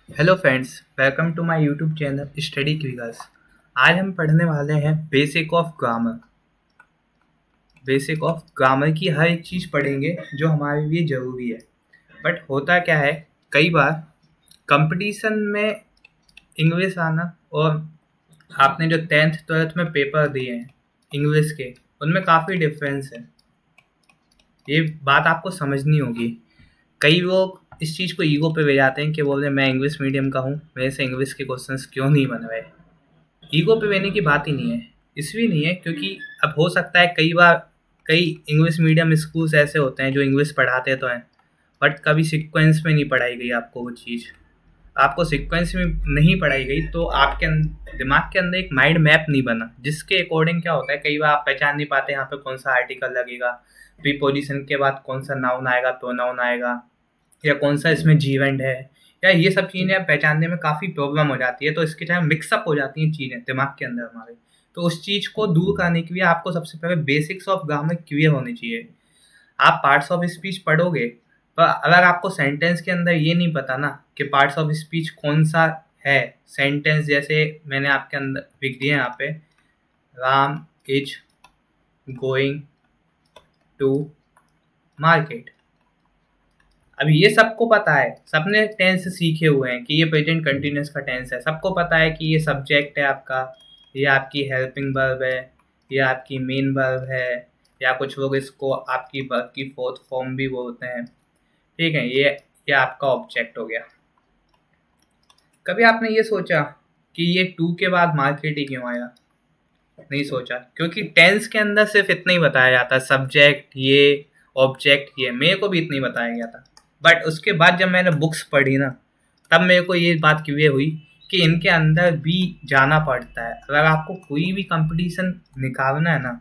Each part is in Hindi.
Hello friends, welcome to my YouTube channel study quickers. आज हम पढ़ने वाले हैं basic of grammar. Basic of grammar की हर एक चीज़ पढ़ेंगे जो हमारे लिए ज़रूरी है। बट होता क्या है, कई बार कंपटीशन में इंग्लिश आना और आपने जो 10th 12th में पेपर दिए हैं इंग्लिश के, उनमें काफ़ी डिफरेंस है। ये बात आपको समझनी होगी। कई लोग इस चीज़ को ईगो पे ले जाते हैं कि बोल रहे मैं इंग्लिश मीडियम का हूँ, मेरे से इंग्लिश के क्वेश्चंस क्यों नहीं बन रहे। ईगो पे लेने की बात ही नहीं है। इसलिए नहीं है क्योंकि अब हो सकता है कई बार कई इंग्लिश मीडियम स्कूल्स ऐसे होते हैं जो इंग्लिश पढ़ाते तो हैं, बट कभी सीक्वेंस में नहीं पढ़ाई गई आपको वो चीज़। आपको सीक्वेंस में नहीं पढ़ाई गई तो आपके दिमाग के अंदर एक माइंड मैप नहीं बना, जिसके अकॉर्डिंग क्या होता है, कई बार आप पहचान नहीं पाते यहाँ पे कौन सा आर्टिकल लगेगा, प्रीपोजिशन के बाद कौन सा नाउन आएगा, प्रोनाउन आएगा, या कौन सा इसमें जीवेंट है, या ये सब चीज़ें पहचानने में काफ़ी प्रॉब्लम हो जाती है। तो इसके टाइम मिक्सअप हो जाती हैं चीज़ें दिमाग के अंदर हमारे। तो उस चीज़ को दूर करने के लिए आपको सबसे पहले बेसिक्स ऑफ ग्रामर क्लियर होनी चाहिए। आप पार्ट्स ऑफ स्पीच पढ़ोगे, पर अगर आपको सेंटेंस के अंदर ये नहीं पता ना कि पार्ट्स ऑफ स्पीच कौन सा है, सेंटेंस जैसे मैंने आपके अंदर लिख दिया यहाँ पे, Ram is going to market. अभी ये सबको पता है, सबने टेंस सीखे हुए हैं कि ये प्रेजेंट कंटिन्यूअस का टेंस है। सबको पता है कि ये सब्जेक्ट है आपका, ये आपकी हेल्पिंग वर्ब है, ये आपकी मेन वर्ब है, या कुछ लोग इसको आपकी वर्ब की फोर्थ फॉर्म भी बोलते हैं। ठीक है, ये आपका ऑब्जेक्ट हो गया। कभी आपने ये सोचा कि ये टू के बाद मार्केट ही क्यों आया? नहीं सोचा, क्योंकि टेंस के अंदर सिर्फ इतना ही बताया जाता है, सब्जेक्ट ये, ऑब्जेक्ट ये। मेरे को भी इतना ही बताया गया था, बट उसके बाद जब मैंने बुक्स पढ़ी ना, तब मेरे को ये बात क्लियर हुई कि इनके अंदर भी जाना पड़ता है। अगर आपको कोई भी कंपटीशन निकालना है ना,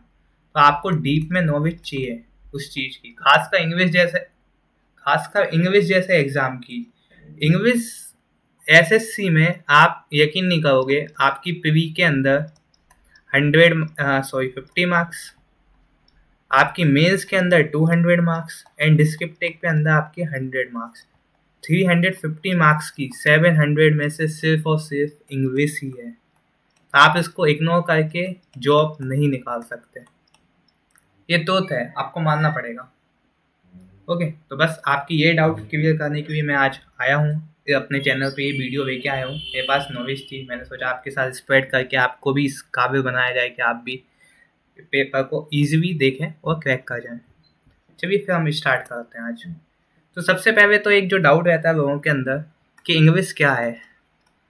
तो आपको डीप में नॉलेज चाहिए उस चीज़ की, खासकर इंग्लिश जैसे एग्ज़ाम की। इंग्लिश एसएससी में आप यकीन नहीं करोगे, आपकी प्री के अंदर 50 मार्क्स, आपकी मेंस के अंदर 200 मार्क्स, एंड डिस्क्रिप्टिव के अंदर आपके 100 मार्क्स। 350 मार्क्स की 700 में से सिर्फ और सिर्फ इंग्लिश ही है। आप इसको इग्नोर करके जॉब नहीं निकाल सकते, ये तोत है, आपको मानना पड़ेगा। ओके, तो बस आपकी ये डाउट क्लियर करने के लिए मैं आज आया हूँ, अपने चैनल पे ये वीडियो लेके आया हूँ। मेरे पास नॉलेज थी, मैंने सोचा आपके साथ स्प्रेड करके आपको भी इस काबिल बनाया जाए कि आप भी पेपर को ईजिली देखें और क्रैक कर जाएं। चलिए फिर हम स्टार्ट करते हैं आज। तो सबसे पहले तो एक जो डाउट रहता है लोगों के अंदर कि इंग्लिश क्या है,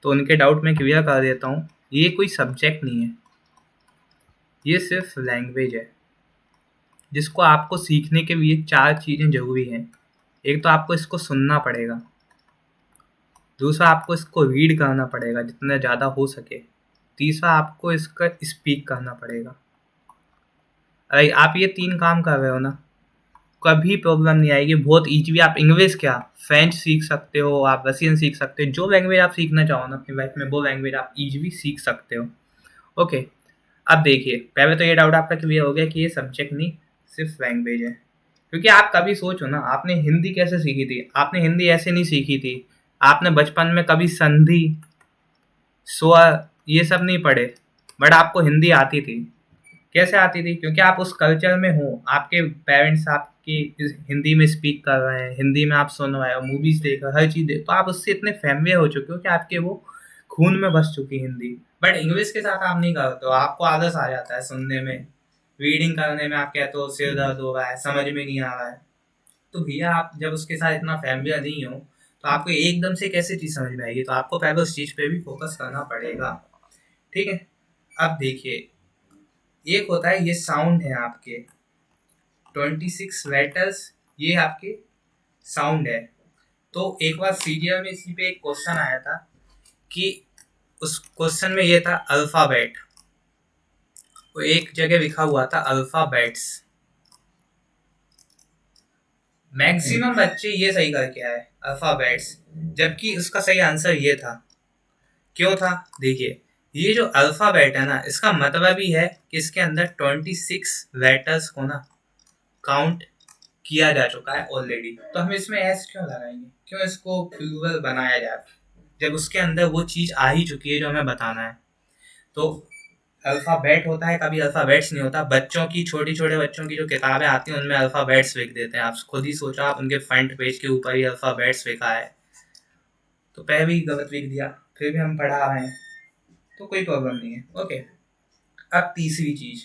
तो उनके डाउट में क्लियर कर देता हूँ। ये कोई सब्जेक्ट नहीं है, ये सिर्फ लैंग्वेज है, जिसको आपको सीखने के लिए 4 चीज़ें ज़रूरी हैं। एक तो आपको इसको सुनना पड़ेगा, दूसरा आपको इसको रीड करना पड़ेगा जितना ज़्यादा हो सके, तीसरा आपको इसका स्पीक करना पड़ेगा। अरे आप ये 3 काम कर रहे हो ना, कभी प्रॉब्लम नहीं आएगी, बहुत ईजी। आप इंग्लिश क्या, फ्रेंच सीख सकते हो, आप रशियन सीख सकते हो, जो लैंग्वेज आप सीखना चाहो ना अपनी लाइफ में, वो लैंग्वेज आप ईजिली सीख सकते हो। ओके, अब देखिए, पहले तो ये डाउट आपका क्लियर हो गया कि ये सब्जेक्ट नहीं, सिर्फ लैंग्वेज है। क्योंकि आप कभी सोचो ना, आपने हिंदी कैसे सीखी थी? आपने हिंदी ऐसे नहीं सीखी थी। आपने बचपन में कभी संधि, स्वर, ये सब नहीं पढ़े, बट आपको हिंदी आती थी। कैसे आती थी? क्योंकि आप उस कल्चर में हो, आपके पेरेंट्स आपकी हिंदी में स्पीक कर रहे हैं, हिंदी में आप सुन रहे हो, मूवीज देख रहे हो, हर चीज़ देख, तो आप उससे इतने फैमिलियर हो चुके हो कि आपके वो खून में बस चुकी हिंदी। बट इंग्लिश के साथ आप नहीं करते हो, आपको आलस आ जाता है सुनने में, रीडिंग करने में आप कहते हो सिर दर्द हो रहा है, समझ में नहीं आ रहा है। तो भैया आप जब उसके साथ इतना फैमिलियर नहीं हो, तो आपको एकदम से कैसे चीज़ समझ में आएगी? तो आपको पहले उस चीज़ पे भी फोकस करना पड़ेगा। ठीक है, अब देखिए, एक होता है ये साउंड है आपके 26 लेटर्स, ये आपके साउंड है। तो एक बार सीरियल में इसी पे एक क्वेश्चन आया था कि उस क्वेश्चन में ये था अल्फाबेट, वो एक जगह लिखा हुआ था अल्फाबेट्स। मैक्सिमम बच्चे ये सही करके आए अल्फाबेट्स, जबकि उसका सही आंसर ये था। क्यों था? देखिए, ये जो अल्फाबेट है ना, इसका मतलब ही है कि इसके अंदर 26 लेटर्स को ना काउंट किया जा चुका है ऑलरेडी, तो हम इसमें एस क्यों लगाएंगे, क्यों इसको प्लूरल बनाया जाए जब उसके अंदर वो चीज़ आ ही चुकी है जो हमें बताना है। तो अल्फ़ाबेट होता है, कभी अल्फ़ाबेट्स नहीं होता। बच्चों की, छोटे बच्चों की जो किताबें आती हैं उनमें अल्फ़ाबेट्स लिख देते हैं। आप खुद ही सोचो, आप उनके फ्रंट पेज के ऊपर ही अल्फ़ाबेट्स लिखा है, तो पहले भी गलत लिख दिया, फिर भी हम पढ़ा रहे हैं, तो कोई प्रॉब्लम नहीं है। ओके, अब तीसरी चीज़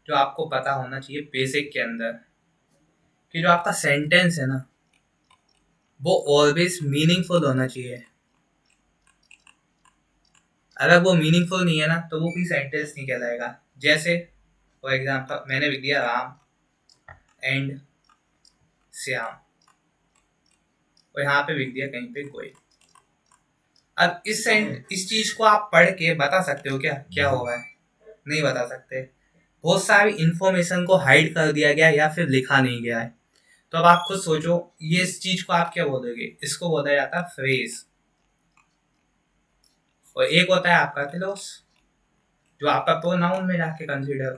जो आपको पता होना चाहिए बेसिक के अंदर, कि जो आपका सेंटेंस है ना, वो ऑलवेज मीनिंगफुल होना चाहिए। अगर वो मीनिंगफुल नहीं है ना, तो वो कोई सेंटेंस नहीं कहलाएगा। जैसे फॉर एग्जाम्पल मैंने लिख दिया राम एंड श्याम, और यहाँ पे लिख दिया कहीं पे कोई। अब इस चीज को आप पढ़ के बता सकते हो क्या क्या होगा? नहीं बता सकते। बहुत सारी इंफॉर्मेशन को हाइड कर दिया गया या फिर लिखा नहीं गया है। तो अब आप खुद सोचो, ये इस चीज को आप क्या बोलोगे? इसको बोला जाता है फ्रेज। और एक होता है आपका क्लोज, जो आपका प्रोनाउन में जाके कंसीडर,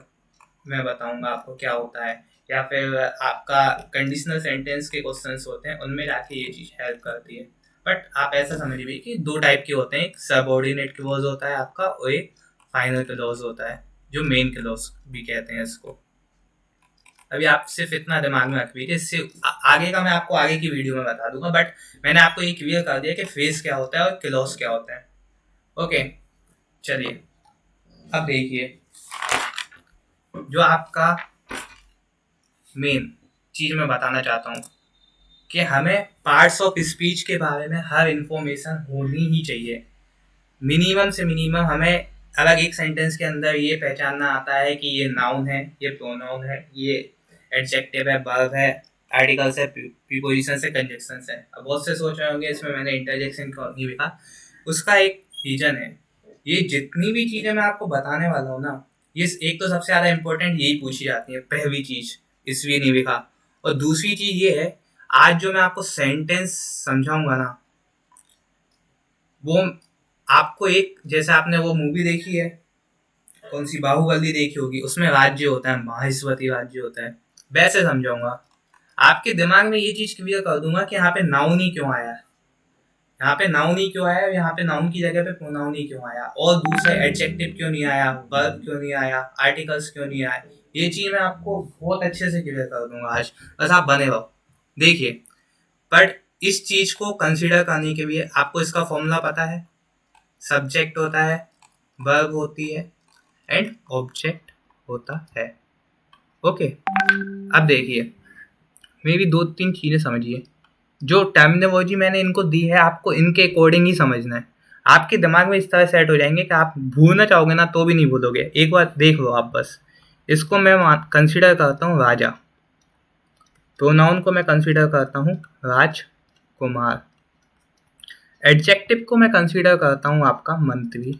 मैं बताऊंगा आपको क्या होता है, या फिर आपका कंडीशनल सेंटेंस के क्वेश्चंस होते हैं उनमें जाके ये चीज हेल्प करती है। बट आप ऐसा समझिए कि दो टाइप के होते हैं, एक सबऑर्डिनेट क्लोज होता है आपका, और एक फाइनल क्लोज होता है, जो मेन क्लोज भी कहते हैं इसको। अभी आप सिर्फ इतना दिमाग में रख लीजिए, इससे आगे का मैं आपको आगे की वीडियो में बता दूंगा, बट मैंने आपको ये क्लियर कर दिया कि फेज क्या होता है और क्लोज क्या होता है। ओके, चलिए अब देखिए, जो आपका मेन चीज मैं बताना चाहता हूँ कि हमें पार्ट्स ऑफ स्पीच के बारे में हर इंफॉर्मेशन होनी ही चाहिए। मिनिमम से मिनिमम हमें अलग एक सेंटेंस के अंदर ये पहचानना आता है कि ये नाउन है, ये प्रोनाउन है, ये एडजेक्टिव है, वर्ब है, आर्टिकल्स है, प्रीपोजिशन है, कंजक्शंस है। अब बहुत से सोच रहे होंगे इसमें मैंने इंटरजेक्शन क्यों नहीं लिखा। उसका एक रीजन है। ये जितनी भी चीजें मैं आपको बताने वाला हूँ ना, ये एक तो सबसे ज्यादा इंपॉर्टेंट यही पूछी जाती है, पहली चीज इसलिए नहीं लिखा। और दूसरी चीज ये है, आज जो मैं आपको सेंटेंस समझाऊंगा ना, वो आपको एक, जैसे आपने वो मूवी देखी है, कौन सी, बाहुबली देखी होगी, उसमें राज्य होता है, माहेश्वती राज्य होता है, वैसे समझाऊंगा। आपके दिमाग में ये चीज क्लियर कर दूंगा कि यहाँ पे नाउन ही क्यों आया, यहाँ पे नाउन ही क्यों आया, यहाँ पे नाउन की जगह पे प्रोनाउन ही क्यों आया, और दूसरा एडजेक्टिव क्यों नहीं आया, वर्ब क्यों नहीं आया, आर्टिकल्स क्यों नहीं आए। ये चीज मैं आपको बहुत अच्छे से क्लियर कर दूंगा आज, बस आप बने रहो। देखिए, बट इस चीज को कंसीडर करने के लिए आपको इसका फॉर्मूला पता है। सब्जेक्ट होता है, वर्ब होती है, एंड ऑब्जेक्ट होता है। ओके, अब देखिए, मेरी दो तीन चीजें समझिए। जो टर्मिनोलॉजी मैंने इनको दी है, आपको इनके अकॉर्डिंग ही समझना है। आपके दिमाग में इस तरह सेट हो जाएंगे कि आप भूलना चाहोगे ना तो भी नहीं भूलोगे। एक बार देख लो आप बस। इसको मैं कंसीडर करता हूँ राजा, प्रोनाउन को मैं कंसीडर करता हूँ राजकुमार, एडजेक्टिव को मैं कंसीडर करता हूँ आपका मंत्री।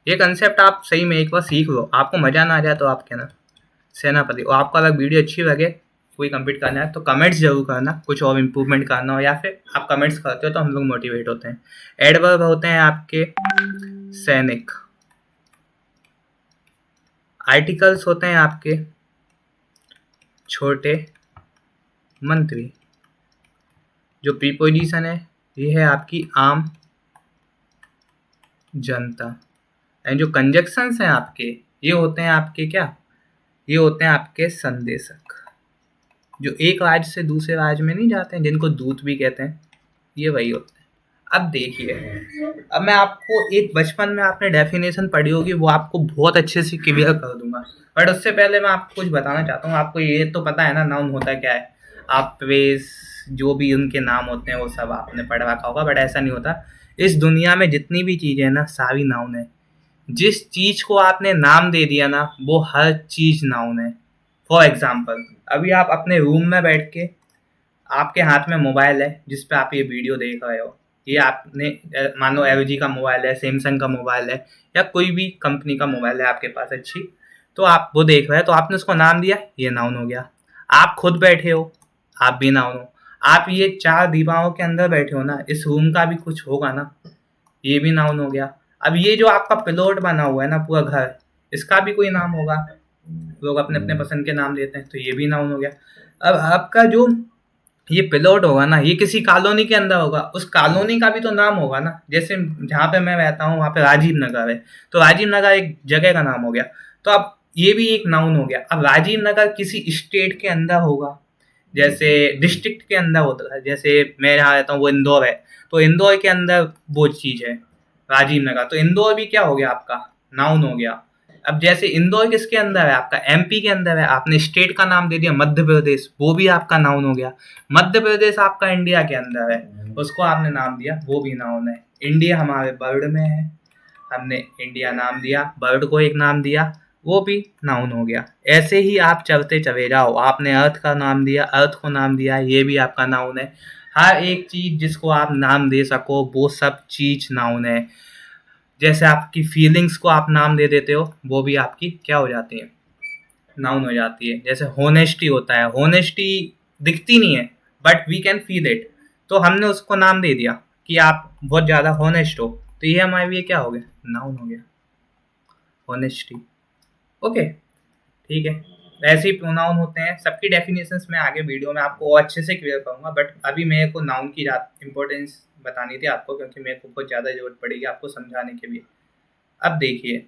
ये कंसेप्ट आप सही में एक बार सीख लो। आपको मजा ना आ जाए तो आप कहना सेनापति। और आपको अगर वीडियो अच्छी लगे, कोई कंप्लीट करना है, तो कमेंट्स जरूर करना, कुछ और इम्प्रूवमेंट करना हो, या फिर आप कमेंट्स करते हो तो हम लोग मोटिवेट होते हैं। एडवर्ब होते हैं आपके सैनिक, आर्टिकल्स होते हैं आपके छोटे मंत्री, जो प्रीपोजिशन है ये है आपकी आम जनता, एंड जो कंजक्शंस हैं आपके, ये होते हैं आपके क्या, ये होते हैं आपके संदेशक, जो एक राज्य से दूसरे राज्य में नहीं जाते हैं, जिनको दूत भी कहते हैं, ये वही होते हैं। अब देखिए, अब मैं आपको एक बचपन में आपने डेफिनेशन पढ़ी होगी, वो आपको बहुत अच्छे से क्लियर कर दूंगा। बट उससे पहले मैं आपको कुछ बताना चाहता हूँ। आपको ये तो पता है ना नाउन होता क्या है, आप प्रेस जो भी उनके नाम होते हैं वो सब आपने पढ़ रखा होगा, बट ऐसा नहीं होता। इस दुनिया में जितनी भी चीज़ें हैं ना, सारी नाउन है। जिस चीज़ को आपने नाम दे दिया ना, वो हर चीज़ नाउन है। फॉर एग्जाम्पल, अभी आप अपने रूम में बैठ के, आपके हाथ में मोबाइल है जिस पे आप ये वीडियो देख रहे हो, ये आपने मानो LG का मोबाइल है, सैमसंग का मोबाइल है, या कोई भी कंपनी का मोबाइल है आपके पास अच्छी, तो आप वो देख रहे हैं, तो आपने उसको नाम दिया, ये नाउन हो गया। आप खुद बैठे हो, आप भी नाउन हो। आप ये चार दीवारों के अंदर बैठे हो ना, इस रूम का भी कुछ होगा ना, ये भी नाउन हो गया। अब ये जो आपका प्लॉट बना हुआ है ना पूरा घर, इसका भी कोई नाम होगा, लोग अपने अपने पसंद के नाम देते हैं, तो ये भी नाउन हो गया। अब आपका जो ये प्लॉट होगा ना, ये किसी कॉलोनी के अंदर होगा, उस कॉलोनी का भी तो नाम होगा ना। जैसे जहाँ पे मैं रहता हूँ वहाँ पे राजीव नगर है, तो राजीव नगर एक जगह का नाम हो गया। तो अब ये भी एक नाउन हो गया। अब राजीव नगर किसी स्टेट के अंदर होगा, जैसे डिस्ट्रिक्ट के अंदर होता है। जैसे मैं जहाँ रहता हूँ वो इंदौर है, तो इंदौर के अंदर वो चीज़ है राजीव नगर, तो इंदौर भी क्या हो गया आपका, नाउन हो गया। अब जैसे इंदौर किसके अंदर है आपका, एमपी के अंदर है, आपने स्टेट का नाम दे दिया मध्य प्रदेश, वो भी आपका नाउन हो गया। मध्य प्रदेश आपका इंडिया के अंदर है, उसको आपने नाम दिया, वो भी नाउन है। इंडिया हमारे वर्ल्ड में है, हमने इंडिया नाम दिया, बर्ड को एक नाम दिया, वो भी नाउन हो गया। ऐसे ही आप चलते चले जाओ, आपने अर्थ का नाम दिया, अर्थ को नाम दिया, ये भी आपका नाउन है। हर एक चीज जिसको आप नाम दे सको वो सब चीज नाउन है। जैसे आपकी फीलिंग्स को आप नाम दे देते हो, वो भी आपकी क्या हो जाती है, नाउन हो जाती है। जैसे होनेस्टी होता है, होनेस्टी दिखती नहीं है but we can feel it, तो हमने उसको नाम दे दिया कि आप बहुत ज़्यादा होनेस्ट हो, तो ये हमारे लिए क्या हो गया, नाउन हो गया, होनेस्टी। ओके, ठीक है। ऐसे ही प्रोनाउन होते हैं, सबकी डेफिनेशंस मैं आगे वीडियो में आपको और अच्छे से क्लियर करूंगा, बट अभी मेरे को नाउन की इंपॉर्टेंस बतानी थी आपको, क्योंकि मेरे को बहुत ज़्यादा जरूरत पड़ेगी आपको समझाने के लिए। अब देखिए,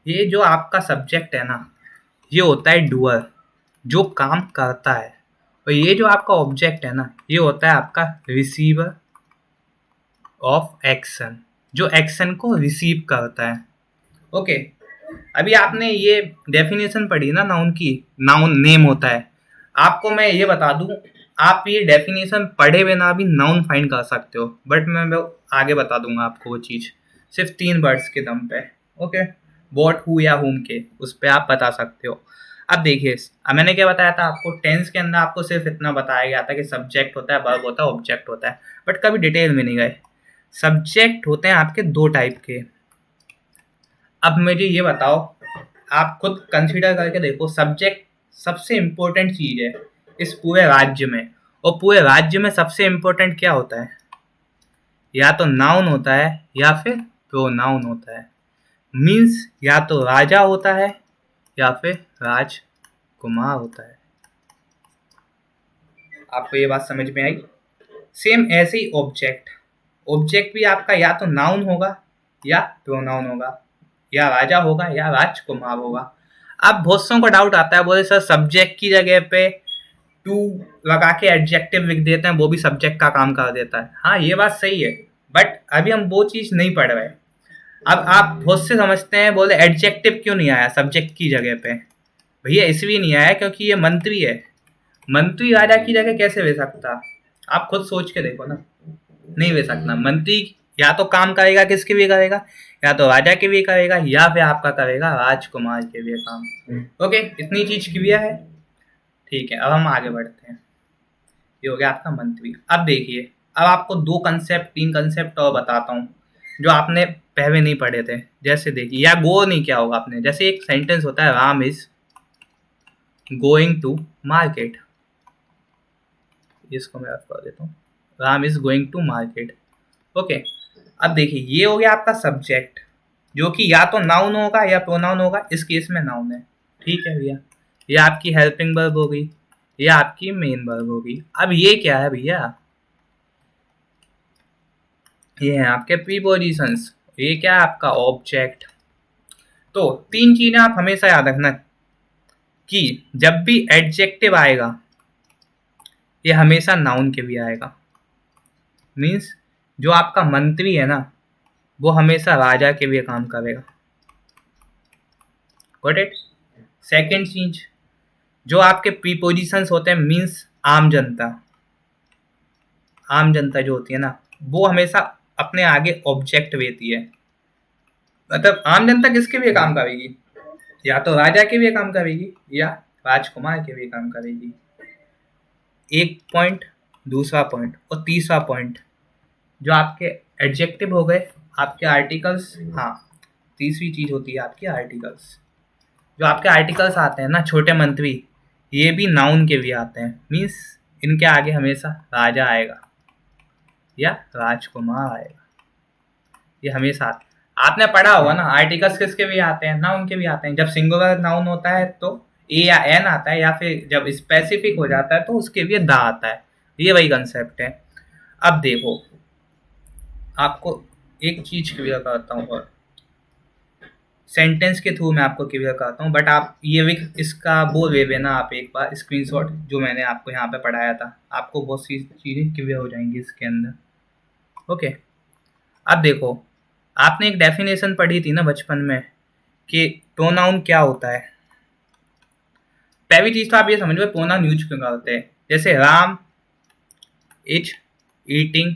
ये जो आपका सब्जेक्ट है ना, ये होता है डूअर, जो काम करता है। और ये जो आपका ऑब्जेक्ट है ना, ये होता है आपका रिसीवर ऑफ एक्शन, जो एक्शन को रिसीव करता है। ओके, अभी आपने ये डेफिनेशन पढ़ी ना नाउन की, नाउन नेम होता है। आपको मैं ये बता दूं, आप ये डेफिनेशन पढ़े बिना भी नाउन फाइंड कर सकते हो, बट मैं आगे बता दूंगा आपको वो चीज़, सिर्फ 3 वर्ड्स के दम पे। ओके, वॉट, हु या हुम के उस पर आप बता सकते हो। अब देखिए, अब मैंने क्या बताया था आपको, टेंस के अंदर आपको सिर्फ इतना बताया गया था कि सब्जेक्ट होता है, वर्ब होता है, ऑब्जेक्ट होता है, बट कभी डिटेल में नहीं गए। सब्जेक्ट होते हैं आपके 2 टाइप के। अब मुझे ये बताओ, आप खुद कंसीडर करके देखो, सब्जेक्ट सबसे इम्पोर्टेंट चीज है इस पूरे राज्य में, और पूरे राज्य में सबसे इम्पोर्टेंट क्या होता है, या तो नाउन होता है या फिर प्रोनाउन होता है। मीन्स या तो राजा होता है या फिर राजकुमार होता है। आपको ये बात समझ में आई? सेम ऐसे ही ऑब्जेक्ट, ऑब्जेक्ट भी आपका या तो नाउन होगा या प्रोनाउन होगा, या राजा होगा या राजकुमार होगा। अब बहुत सौ को डाउट आता है, बोले सर सब्जेक्ट की जगह पे टू लगा के एडजेक्टिव लिख देते हैं, वो भी सब्जेक्ट का काम कर देता है। हाँ, ये बात सही है, बट अभी हम वो चीज़ नहीं पढ़ रहे। अब आप बहुत से समझते हैं, बोले एडजेक्टिव क्यों नहीं आया सब्जेक्ट की जगह पे। भैया इसलिए नहीं आया क्योंकि ये मंत्री है, मंत्री राजा की जगह कैसे ले सकता, आप खुद सोच के देखो ना, नहीं ले सकता। मंत्री या तो काम करेगा, किसके लिए करेगा, या तो राजा के लिए करेगा या फिर आपका करेगा राजकुमार के लिए काम। ओके, इतनी चीज क्लियर है? ठीक है, अब हम आगे बढ़ते हैं। ये हो गया आपका मंत्री। अब देखिए, अब आपको 2 कंसेप्ट 3 कंसेप्ट और बताता हूँ जो आपने पहले नहीं पढ़े थे। जैसे देखिए, या गो नहीं क्या होगा आपने, जैसे एक सेंटेंस होता है, Ram is going to market, इसको मैं कर देता हूँ, Ram is going to market. Okay, अब देखिए, ये हो गया आपका सब्जेक्ट, जो कि या तो नाउन होगा या प्रोनाउन होगा, इस केस में नाउन है। ठीक है भैया, ये आपकी हेल्पिंग वर्ब हो गई, ये आपकी मेन वर्ब हो गई। अब ये क्या है भैया, ये है आपके प्रीपोजिशंस, ये क्या है आपका ऑब्जेक्ट। तो 3 चीजें आप हमेशा याद रखना कि जब भी एडजेक्टिव आएगा ये हमेशा नाउन के भी आएगा। मीन्स जो आपका मंत्री है ना, वो हमेशा राजा के लिए काम करेगा। Got it? सेकेंड चीज, जो आपके प्रीपोजिशंस होते हैं, मीन्स आम जनता, आम जनता जो होती है ना, वो हमेशा अपने आगे ऑब्जेक्ट देती है। मतलब आम जनता किसके लिए काम करेगी, या तो राजा के लिए काम करेगी या राजकुमार के लिए काम करेगी। एक पॉइंट, दूसरा पॉइंट और तीसरा पॉइंट, जो आपके एडजेक्टिव हो गए, आपके आर्टिकल्स। हाँ, तीसरी चीज होती है आपकी आर्टिकल्स। जो आपके आर्टिकल्स आते हैं ना, छोटे मंत्री, ये भी नाउन के भी आते हैं। मीन्स इनके आगे हमेशा राजा आएगा या राजकुमार आएगा, ये हमेशा। आपने पढ़ा होगा ना, आर्टिकल्स किसके भी आते हैं, नाउन के भी आते हैं। जब सिंगुलर नाउन होता है तो ए या एन आता है, या फिर जब स्पेसिफिक हो जाता है तो उसके लिए द आता है। ये वही कंसेप्ट है। अब देखो, आपको एक चीज क्लियर करता हूँ, और सेंटेंस के थ्रू मैं आपको क्लियर करता हूँ, बट आप ये भी इसका वो ले लेना आप एक बार स्क्रीनशॉट, जो मैंने आपको यहाँ पे पढ़ाया था, आपको बहुत सी चीज़ें क्लियर हो जाएंगी इसके अंदर। ओके, अब देखो, आपने एक डेफिनेशन पढ़ी थी ना बचपन में कि प्रोनाउन क्या होता है। पहली चीज तो आप ये समझ लो प्रोनाउन यूज क्यों करते हैं। जैसे Ram is eating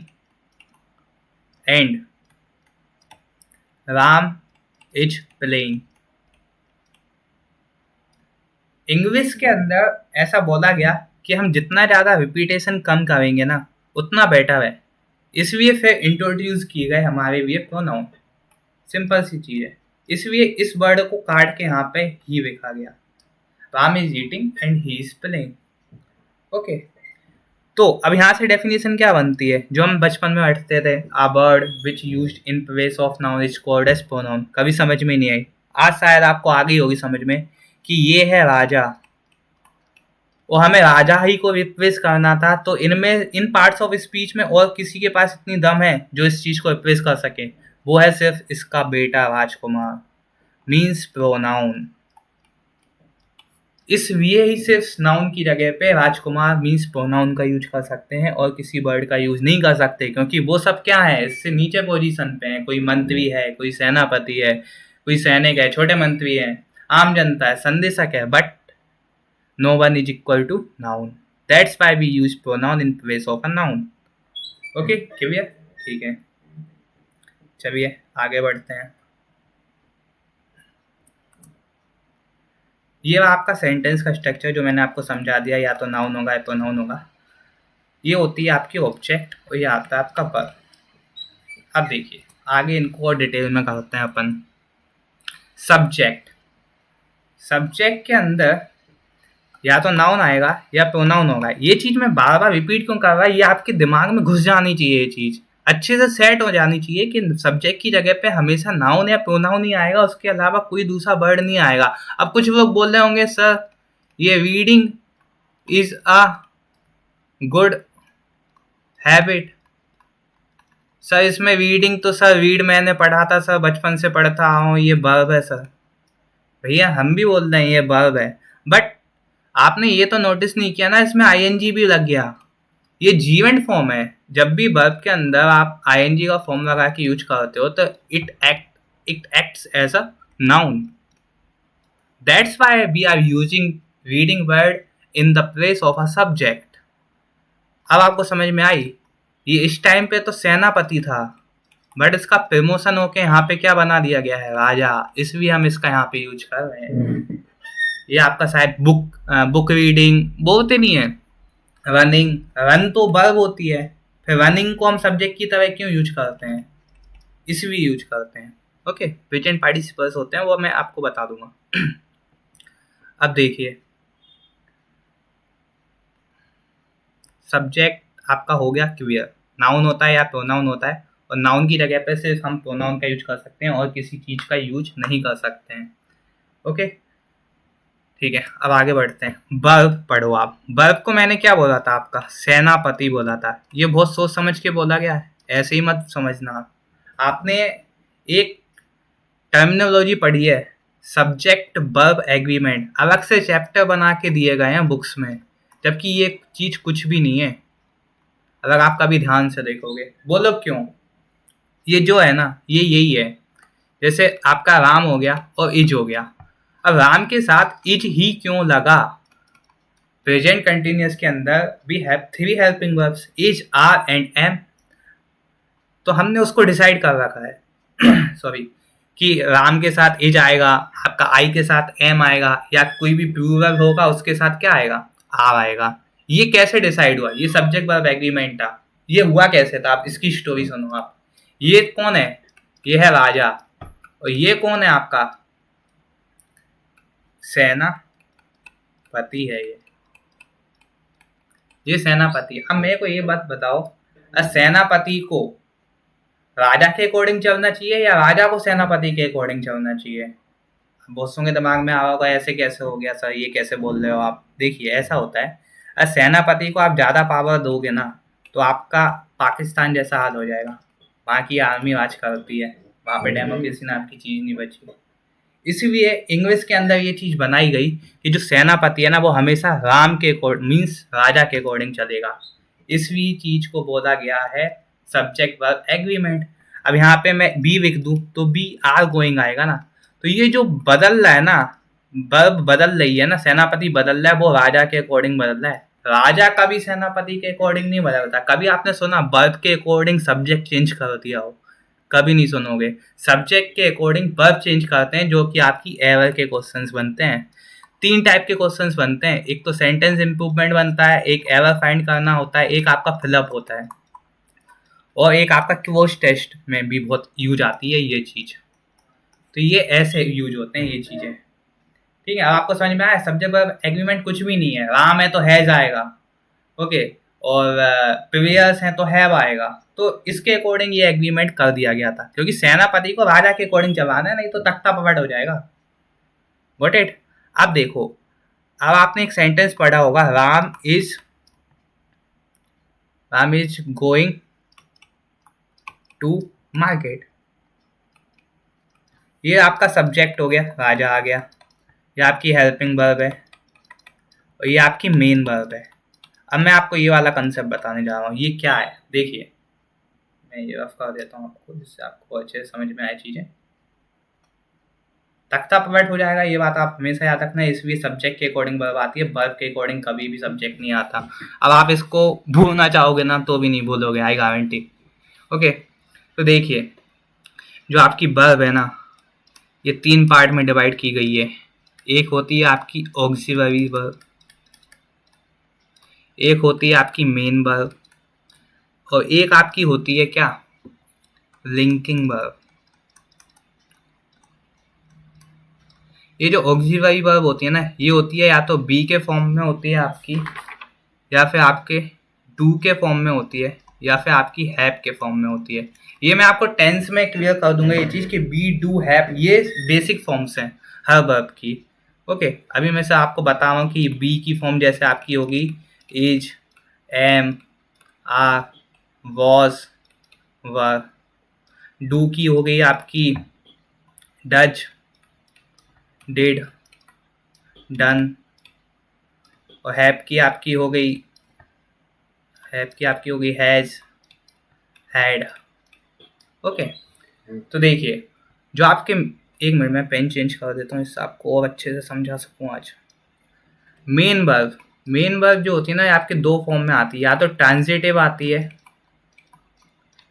and Ram is playing. English के अंदर ऐसा बोला गया कि हम जितना ज़्यादा रिपीटेशन कम करेंगे ना उतना बेटर है, इसलिए फिर इंट्रोड्यूस किए गए हमारे लिए प्रोनाउन। सिंपल सी चीज़ है, इसलिए इस वर्ड को काट के यहाँ पे ही लिखा गया, Ram is eating and he is playing. Okay, तो अब यहाँ से डेफिनेशन क्या बनती है जो हम बचपन में पढ़ते थे, a word which used in place of noun is called as pronoun. कभी समझ में नहीं आई, आज शायद आपको आ गई होगी समझ में कि ये है राजा, और हमें राजा ही को रिप्लेस करना था। तो इनमें इन पार्ट्स ऑफ स्पीच में और किसी के पास इतनी दम है जो इस चीज को रिप्लेस कर सके, वो है सिर्फ इसका बेटा राजकुमार, मीन्स प्रोनाउन। इसलिए ही सिर्फ नाउन की जगह पे राजकुमार मीन्स प्रोनाउन का यूज कर सकते हैं और किसी वर्ड का यूज नहीं कर सकते, क्योंकि वो सब क्या है, इससे नीचे पोजीशन पे है। कोई मंत्री है, कोई सेनापति है, कोई सैनिक है, छोटे मंत्री है, आम जनता है, संदेशक है, but no one is equal to noun. That's why we use pronoun in place of a noun. Okay, clear? ठीक है, चलिए आगे बढ़ते हैं। ये आपका सेंटेंस का स्ट्रक्चर जो मैंने आपको समझा दिया, या तो नाउन होगा या प्रोनाउन होगा। ये होती है आपकी ऑब्जेक्ट और ये आता है आपका वर्ब। अब देखिए आगे इनको और डिटेल में करते हैं अपन। सब्जेक्ट, सब्जेक्ट के अंदर या तो नाउन आएगा या प्रोनाउन होगा। ये चीज मैं बार बार रिपीट क्यों कर रहा है, ये आपके दिमाग में घुस जानी चाहिए, ये चीज अच्छे से सेट हो जानी चाहिए कि सब्जेक्ट की जगह पे हमेशा नाउन या प्रोनाउन ही आएगा, उसके अलावा कोई दूसरा वर्ड नहीं आएगा। अब कुछ लोग बोल रहे होंगे सर ये reading is a good habit, sir इसमें रीडिंग तो सर रीड मैंने पढ़ा था सर, बचपन से पढ़ता आ हूँ, ये वर्ब है सर। भैया हम भी बोल रहे हैं ये वर्ब है, बट आपने ये तो नोटिस नहीं किया ना इसमें आईएनजी भी लग गया। ये जीवेंट फॉर्म है, जब भी वर्ब के अंदर आप आईएनजी का फॉर्म लगा के यूज करते हो तो it acts as a noun. That's why we are using reading word in the place of a subject. अब आपको समझ में आई, ये इस टाइम पे तो सेनापति था, बट इसका प्रमोशन होके यहाँ पे क्या बना दिया गया है, राजा, इसलिए हम इसका यहाँ पे यूज कर रहे हैं। ये आपका शायद बुक रीडिंग बोलते नहीं है, रनिंग, रन तो वर्ब होती है, फिर रनिंग को हम सब्जेक्ट की तरह क्यों यूज करते हैं, इसलिए यूज करते हैं। ओके, प्रेजेंट पार्टिसिपल्स होते हैं वो मैं आपको बता दूंगा। अब देखिए सब्जेक्ट आपका हो गया क्लियर, नाउन होता है या प्रोनाउन होता है, और नाउन की जगह पे सिर्फ हम प्रोनाउन का यूज कर सकते हैं और किसी चीज का यूज नहीं कर सकते हैं। ओके ठीक है, अब आगे बढ़ते हैं। वर्ब पढ़ो आप। वर्ब को मैंने क्या बोला था, आपका सेनापति बोला था। ये बहुत सोच समझ के बोला गया है, ऐसे ही मत समझना। आपने एक टर्मिनोलॉजी पढ़ी है, सब्जेक्ट वर्ब एग्रीमेंट, अलग से चैप्टर बना के दिए गए हैं बुक्स में, जबकि ये चीज कुछ भी नहीं है अगर आप कभी ध्यान से देखोगे। बोलो क्यों, ये जो है ना ये यही है। जैसे आपका राम हो गया और इज हो गया, अब राम के साथ इज ही क्यों लगा। प्रेजेंट कंटिन्यूअस के अंदर we have 3 helping verbs, is, are and am, तो हमने उसको डिसाइड कर रखा है सॉरी, कि राम के साथ इज आएगा, आपका आई के साथ एम आएगा, या कोई भी प्लूरल होगा उसके साथ क्या आएगा, आर आएगा। ये कैसे डिसाइड हुआ, ये सब्जेक्ट वर्ब एग्रीमेंट था। ये हुआ कैसे था, आप इसकी स्टोरी सुनो आप। ये कौन है, ये है राजा, और ये कौन है आपका सेनापति है। ये सेनापति। अब मेरे को ये बात बताओ, सेनापति को राजा के अकॉर्डिंग चलना चाहिए या राजा को सेनापति के अकॉर्डिंग चलना चाहिए? बहुतों के दिमाग में आ होगा ऐसे कैसे हो गया सर, ये कैसे बोल रहे हो आप? देखिए ऐसा होता है, सेनापति को आप ज़्यादा पावर दोगे ना तो आपका पाकिस्तान जैसा हाल हो जाएगा। वहाँ की आर्मी राज करती है, वहाँ पे डेमोक्रेसी नाम की चीज़ नहीं बची। इसीलिए इंग्लिश के अंदर ये चीज़ बनाई गई कि जो सेनापति है ना वो हमेशा राम के मीन्स राजा के अकॉर्डिंग चलेगा। इसलिए चीज़ को बोला गया है सब्जेक्ट वर्ब एग्रीमेंट। अब यहाँ पे मैं बी लिख दूँ तो बी आर गोइंग आएगा ना, तो ये जो बदल रहा है ना, वर्ब बदल रही है ना, सेनापति बदल रहा है, वो राजा के अकॉर्डिंग बदल रहा है। राजा कभी सेनापति के अकॉर्डिंग नहीं बदलता। कभी आपने सुना वर्ब के अकॉर्डिंग सब्जेक्ट चेंज कर दिया हो? कभी नहीं सुनोगे। सब्जेक्ट के अकॉर्डिंग वर्ब चेंज करते हैं, जो कि आपकी एरर के क्वेश्चंस बनते हैं। 3 टाइप के क्वेश्चंस बनते हैं, एक तो सेंटेंस इंप्रूवमेंट बनता है, एक एरर फाइंड करना होता है, एक आपका फिलअप होता है, और एक आपका क्लोज टेस्ट में भी बहुत यूज आती है ये चीज़। तो ये ऐसे यूज होते हैं ये चीज़ें, ठीक है। अब आपको समझ में आया सब्जेक्ट वर्ब एग्रीमेंट कुछ भी नहीं है। राम है तो हैज आएगा, ओके, और प्लेयर्स हैं तो हैव आएगा। तो इसके अकॉर्डिंग ये एग्रीमेंट कर दिया गया था, क्योंकि सेनापति को राजा के अकॉर्डिंग चलाना है, नहीं तो तख्ता पलट हो जाएगा। Got it? अब देखो, अब आपने एक सेंटेंस पढ़ा होगा, Ram is going to market. ये आपका सब्जेक्ट हो गया, राजा आ गया। ये आपकी हेल्पिंग वर्ब है और ये आपकी मेन वर्ब है। अब मैं आपको ये वाला कंसेप्ट बताने जा रहा हूँ। ये क्या है देखिए, मैं ये रफ कर देता हूँ आपको, जिससे आपको अच्छे से समझ में आए चीज़ें। तख्ता पलट हो जाएगा, ये बात आप हमेशा याद रखना है। इसलिए सब्जेक्ट के अकॉर्डिंग वर्ब आती है, वर्ब के अकॉर्डिंग कभी भी सब्जेक्ट नहीं आता। अब आप इसको भूलना चाहोगे ना तो भी नहीं भूलोगे, आई गारंटी। ओके, तो देखिए जो आपकी वर्ब है ना, ये 3 पार्ट में डिवाइड की गई है। एक होती है आपकी ऑक्सिलरी वर्ब, एक होती है आपकी मेन वर्ब, और एक आपकी होती है क्या, लिंकिंग वर्ब। ये जो ऑक्सिलरी वर्ब होती है ना, ये होती है या तो बी के फॉर्म में होती है आपकी, या फिर आपके डू के फॉर्म में होती है, या फिर आपकी हैव के फॉर्म में होती है। ये मैं आपको टेंस में क्लियर कर दूंगा ये चीज़ कि बी, डू, हैव ये बेसिक फॉर्म्स हैं हर वर्ब की। ओके, अभी मैं से आपको बता रहा हूँ कि बी की फॉर्म जैसे आपकी होगी is, am, are, was, were. Do की हो गई आपकी डज, डिड, डन, और हैव की आपकी हो गई हैज, हैड। ओके, तो देखिए जो आपके, एक मिनट में पेन चेंज कर देता हूँ इससे आपको और अच्छे से समझा सकूँ आज। मेन वर्ब जो होती है ना, आपके 2 फॉर्म में आती है, या तो ट्रांजिटिव आती है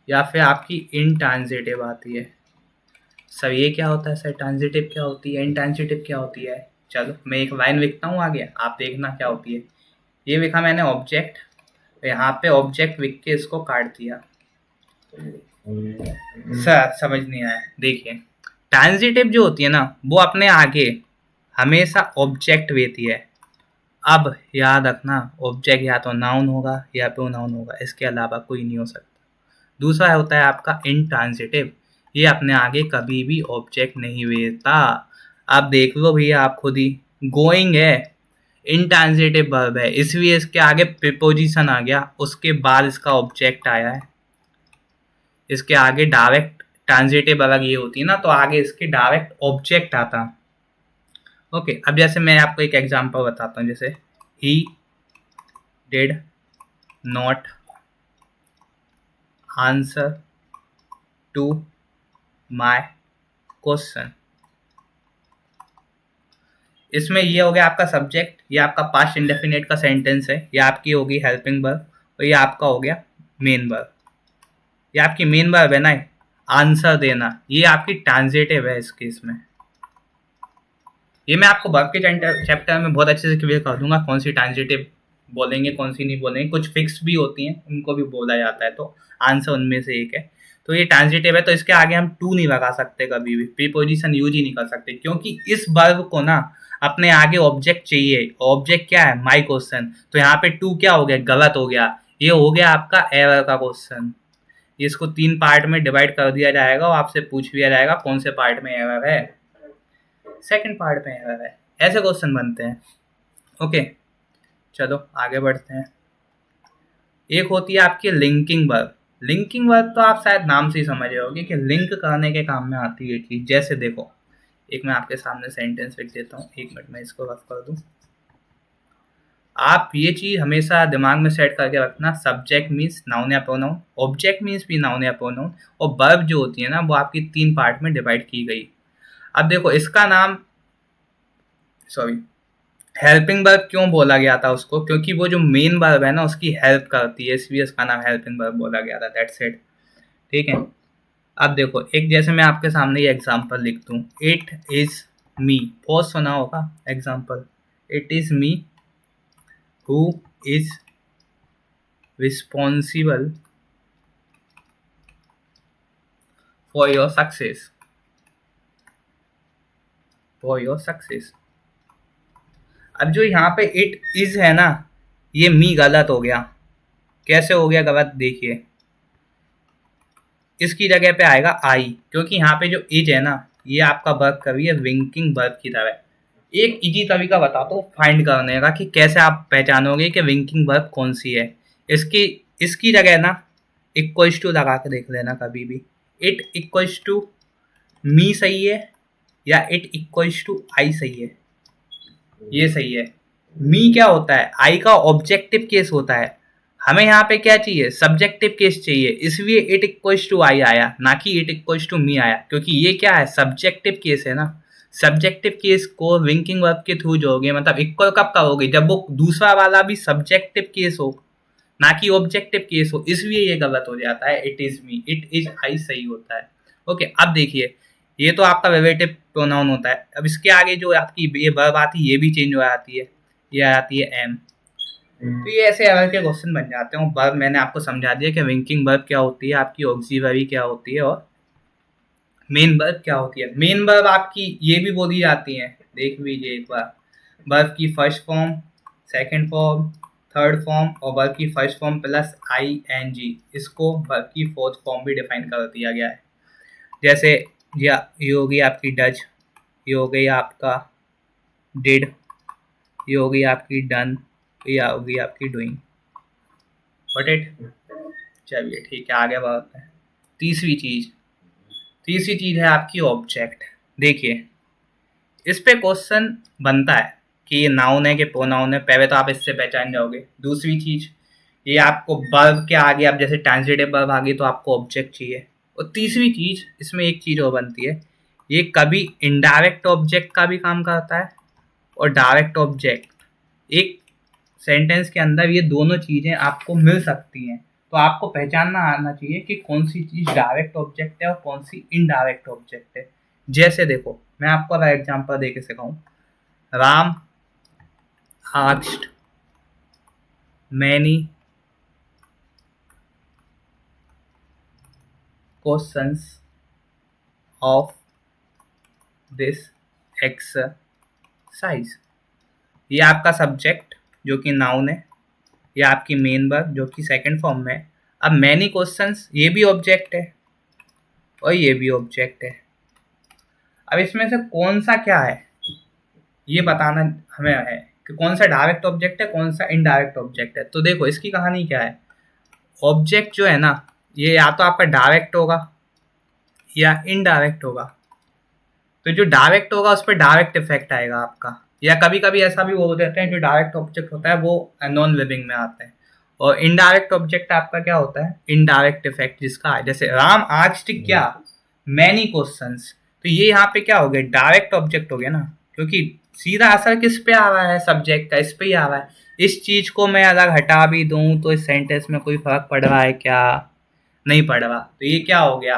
या फिर आपकी इनट्रांजिटिव आती है। सर ये क्या होता है सर, ट्रांजिटिव क्या होती है, इनट्रांजिटिव क्या होती है? चलो मैं एक लाइन लिखता हूँ आगे, आप देखना क्या होती है। ये लिखा मैंने ऑब्जेक्ट, यहाँ पे ऑब्जेक्ट लिख के इसको काट दिया। सर समझ नहीं आया। देखिए ट्रांजिटिव जो होती है ना, वो अपने आगे हमेशा ऑब्जेक्ट लेती है। अब याद रखना, ऑब्जेक्ट या तो नाउन होगा या प्रोनाउन होगा, इसके अलावा कोई नहीं हो सकता। दूसरा होता है आपका इनट्रांजिटिव, ये अपने आगे कभी भी ऑब्जेक्ट नहीं लेता। आप देख लो भैया आप खुद ही, गोइंग है, इनट्रांजिटिव वर्ब है, इसलिए इसके आगे प्रीपोजिशन आ गया, उसके बाद इसका ऑब्जेक्ट आया है। इसके आगे डायरेक्ट ट्रांजिटिव अलग ये होती है ना, तो आगे इसके डायरेक्ट ऑब्जेक्ट आता। ओके, अब जैसे मैं आपको एक एग्जांपल बताता हूँ, जैसे he did not answer to my question. इसमें ये हो गया आपका सब्जेक्ट, ये आपका पास्ट इंडेफिनिट का सेंटेंस है, ये आपकी होगी हेल्पिंग वर्ब, और ये आपका हो गया मेन वर्ब। ये आपकी मेन वर्ब है ना, आंसर देना, ये आपकी ट्रांजिटिव है इस केस में। ये मैं आपको वर्ब के चैप्टर में बहुत अच्छे से क्लियर कर दूंगा, कौन सी ट्रांजिटिव बोलेंगे कौन सी नहीं बोलेंगे। कुछ फिक्स भी होती हैं, उनको भी बोला जाता है, तो आंसर उनमें से एक है। तो ये ट्रांजिटिव है, तो इसके आगे हम टू नहीं लगा सकते, कभी भी प्रीपोजिशन यूज ही नहीं कर सकते, क्योंकि इस वर्ब को ना अपने आगे ऑब्जेक्ट चाहिए। ऑब्जेक्ट क्या है, माई क्वेश्चन। तो यहाँ पे टू क्या हो गया, गलत हो गया, ये हो गया आपका एरर का क्वेश्चन। इसको 3 पार्ट में डिवाइड कर दिया जाएगा और आपसे पूछ लिया जाएगा कौन से पार्ट में एरर है, सेकंड पार्ट में एरर है। ऐसे क्वेश्चन बनते हैं। ओके, चलो आगे बढ़ते हैं। एक होती है आपकी लिंकिंग वर्ब। लिंकिंग वर्ब तो आप शायद नाम से ही समझ रहे होगे कि लिंक करने के काम में आती है चीज। जैसे देखो, एक मैं आपके सामने सेंटेंस लिख देता हूँ, 1 मिनट में इसको रफ कर दूँ। आप ये चीज हमेशा दिमाग में सेट करके रखना, सब्जेक्ट मीन्स नाउन या प्रोनाउन, ऑब्जेक्ट मीन्स भी नाउन या प्रोनाउन, और वर्ब जो होती है ना वो आपकी 3 पार्ट में डिवाइड की गई। अब देखो इसका नाम हेल्पिंग वर्ब क्यों बोला गया था उसको, क्योंकि वो जो मेन वर्ब है ना उसकी हेल्प करती है, इसलिए इसका नाम हेल्पिंग वर्ब बोला गया था। दैट्स इट, ठीक है। अब देखो एक जैसे मैं आपके सामने ये एग्जांपल लिख दूं, इट इज मी, बहुत सुना होगा example, it is me who is responsible for your success, for your success. अब जो यहाँ पे इट इज है ना, ये मी गलत हो गया। कैसे हो गया गलत, देखिए इसकी जगह पे आएगा आई, क्योंकि यहाँ पे जो इज है ना ये आपका वर्ब कभी है विंकिंग वर्ब की तरह। एक इजी तरीका बताता हूँ फाइंड करने का कि कैसे आप पहचानोगे कि विंकिंग वर्ब कौन सी है। इसकी जगह ना इक्वल्स टू लगा के देख लेना कभी भी। इट इक्वल्स टू मी सही है या इट इक्वल्स टू आई सही है, ये सही है। मी क्या होता है, आई का ऑब्जेक्टिव केस होता है। हमें यहाँ पे क्या चाहिए, सब्जेक्टिव केस चाहिए, इसलिए इट इक्वल्स टू आई आया, ना कि इट इक्वल्स टू मी आया, क्योंकि ये क्या है, सब्जेक्टिव केस है ना। सब्जेक्टिव केस को विंकिंग वर्ब के थ्रू जोड़ोगे, मतलब इक्वल कब करोगे, जब वो दूसरा वाला भी सब्जेक्टिव केस हो ना कि ऑब्जेक्टिव केस हो, इसलिए ये गलत हो जाता है। It is me, it is I सही होता है। ओके, अब देखिए ये तो आपका रिलेटिव प्रोनाउन होता है। अब इसके आगे जो आपकी ये वर्ब आती है ये भी चेंज हो जाती है, ये आती है एम। तो ये ऐसे एरर के क्वेश्चन बन जाते हैं। वर्ब मैंने आपको समझा दिया कि विंकिंग वर्ब क्या होती है, आपकी ऑक्सिलरी क्या होती है और मेन वर्ब क्या होती है। मेन वर्ब आपकी ये भी बोली जाती है, देख लीजिए एक बार, वर्ब की first form, second form, third form और वर्ब की first form plus I N G, इसको वर्ब की फोर्थ फॉर्म भी डिफाइन कर दिया गया है। जैसे ये हो गई आपकी डज, ये हो गई आपका डिड, ये हो गई आपकी डन, ये हो गई आपकी डूइंग। Got it? चलिए ठीक है, आगे बढ़ते हैं। तीसरी चीज है आपकी ऑब्जेक्ट। देखिए इस पे क्वेश्चन बनता है कि ये नाउन है कि प्रोनाउन है, पहले तो आप इससे पहचान जाओगे। दूसरी चीज, ये आपको वर्ब के आगे, आप जैसे ट्रांजिटिव वर्ब आ गई तो आपको ऑब्जेक्ट चाहिए। और तीसरी चीज, इसमें एक चीज और बनती है, ये कभी इनडायरेक्ट ऑब्जेक्ट का भी काम करता है और डायरेक्ट ऑब्जेक्ट। एक सेंटेंस के अंदर ये दोनों चीजें आपको मिल सकती हैं, तो आपको पहचानना आना चाहिए कि कौन सी चीज डायरेक्ट ऑब्जेक्ट है और कौन सी इनडायरेक्ट ऑब्जेक्ट है। जैसे देखो मैं आपको अगर एग्जांपल दे के सिखाऊं, Ram asked many questions of this exercise. ये आपका सब्जेक्ट जो कि नाउन है, ये आपकी मेन वर्ब जो कि सेकंड फॉर्म में है। अब मैनी क्वेश्चंस, ये भी ऑब्जेक्ट है और ये भी ऑब्जेक्ट है। अब इसमें से कौन सा क्या है ये बताना हमें है कि कौन सा डायरेक्ट ऑब्जेक्ट है कौन सा इनडायरेक्ट ऑब्जेक्ट है। तो देखो इसकी कहानी क्या है, ऑब्जेक्ट जो है ना ये या तो आपका डायरेक्ट होगा या इनडायरेक्ट होगा। तो जो डायरेक्ट होगा उस पर डायरेक्ट इफेक्ट आएगा आपका, या कभी कभी ऐसा भी बोल देते हैं जो डायरेक्ट ऑब्जेक्ट होता है वो नॉन लिविंग में आता है, और इनडायरेक्ट ऑब्जेक्ट आपका क्या होता है, इनडायरेक्ट इफेक्ट जिसका है। जैसे राम आस्क्ड क्या, मैनी क्वेश्चंस, तो ये यहाँ पे क्या हो गया, डायरेक्ट ऑब्जेक्ट हो गया ना, क्योंकि सीधा असर किस पे आ रहा है, सब्जेक्ट का, इस पे ही आ रहा है। इस चीज को मैं अगर हटा भी दूं तो इस सेंटेंस में कोई फर्क पड़ रहा है क्या, नहीं पड़ रहा। तो ये क्या हो गया,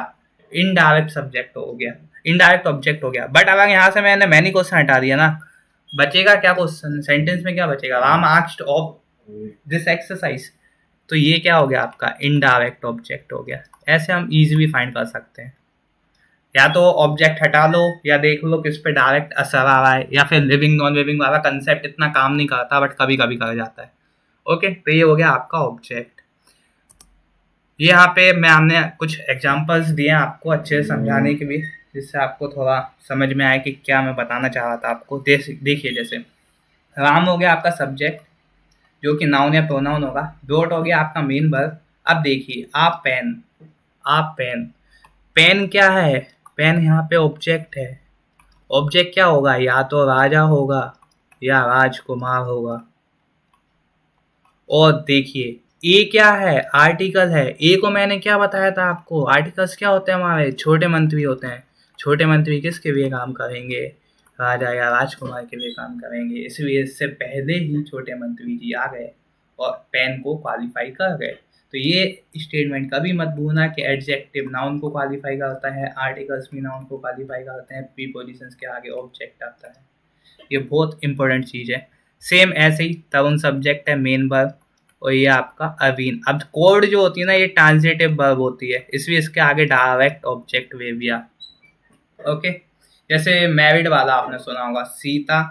इनडायरेक्ट सब्जेक्ट हो गया, इनडायरेक्ट ऑब्जेक्ट हो गया। बट अगर यहाँ से मैंने मैनी क्वेश्चन हटा दिया ना, बचेगा क्या क्वेश्चन, सेंटेंस में क्या बचेगा, Ram asked of this exercise, तो ये क्या हो गया आपका इनडायरेक्ट ऑब्जेक्ट हो गया। ऐसे हम इजीली फाइंड कर सकते हैं, या तो ऑब्जेक्ट हटा लो या देख लो किस पे डायरेक्ट असर आ रहा है, या फिर लिविंग नॉन लिविंग वाला कंसेप्ट इतना काम नहीं करता बट कभी कभी कर जाता है। ओके, तो ये हो गया आपका ऑब्जेक्ट। ये यहाँ पे हमने कुछ एग्जांपल्स दिए हैं आपको अच्छे से समझाने के लिए, जिससे आपको थोड़ा समझ में आए कि क्या मैं बताना चाह रहा था आपको। देखिए, जैसे राम हो गया आपका सब्जेक्ट, जो कि नाउन या प्रोनाउन होगा। डॉट हो गया आपका मेन वर्ब। अब देखिए, आप पेन, पेन क्या है? पेन यहाँ पे ऑब्जेक्ट है। ऑब्जेक्ट क्या होगा? या तो राजा होगा या राजकुमार होगा। और देखिए, ए क्या है? आर्टिकल है। ए को मैंने क्या बताया था आपको? आर्टिकल्स क्या होते हैं हमारे? छोटे मंत्री होते हैं। छोटे मंत्री किसके लिए काम करेंगे? राजा या राजकुमार के लिए काम करेंगे। इसलिए इससे पहले ही छोटे मंत्री जी आ गए और पेन को क्वालिफाई कर गए। तो ये स्टेटमेंट कभी मत भूलना कि एडजेक्टिव नाउन को क्वालिफाई करता है, आर्टिकल्स भी नाउन को क्वालिफाई करते हैं, प्रीपोजिशंस के आगे ऑब्जेक्ट आता है। ये बहुत इंपॉर्टेंट चीज़ है। सेम ऐसे ही तरुण सब्जेक्ट है, मेन वर्ब, और ये आपका अवीन। अब कोड जो होती है ना, ये ट्रांजिटिव वर्ब होती है, इसलिए इसके आगे डायरेक्ट ऑब्जेक्ट वेविया। ओके, जैसे मैरिड वाला आपने सुना होगा, Sita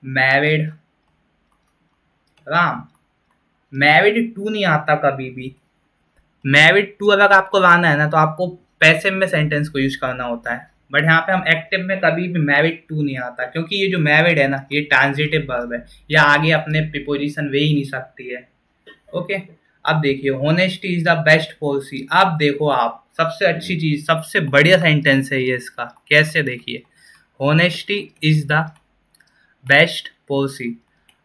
married Ram. Married to नहीं आता कभी भी। मैरिड टू अगर आपको लाना है ना, तो आपको पैसिव में सेंटेंस को यूज करना होता है। बट यहाँ पे हम एक्टिव में कभी भी मैरिड टू नहीं आता, क्योंकि ये जो मैरिड है ना, ये ट्रांजिटिव वर्ब है, या आगे अपने प्रीपोजिशन वे ही नहीं सकती है। ओके, अब देखिए, honesty is the best policy. अब देखो, आप सबसे अच्छी चीज, सबसे बढ़िया सेंटेंस है ये इसका। कैसे? देखिए, honesty is the best policy.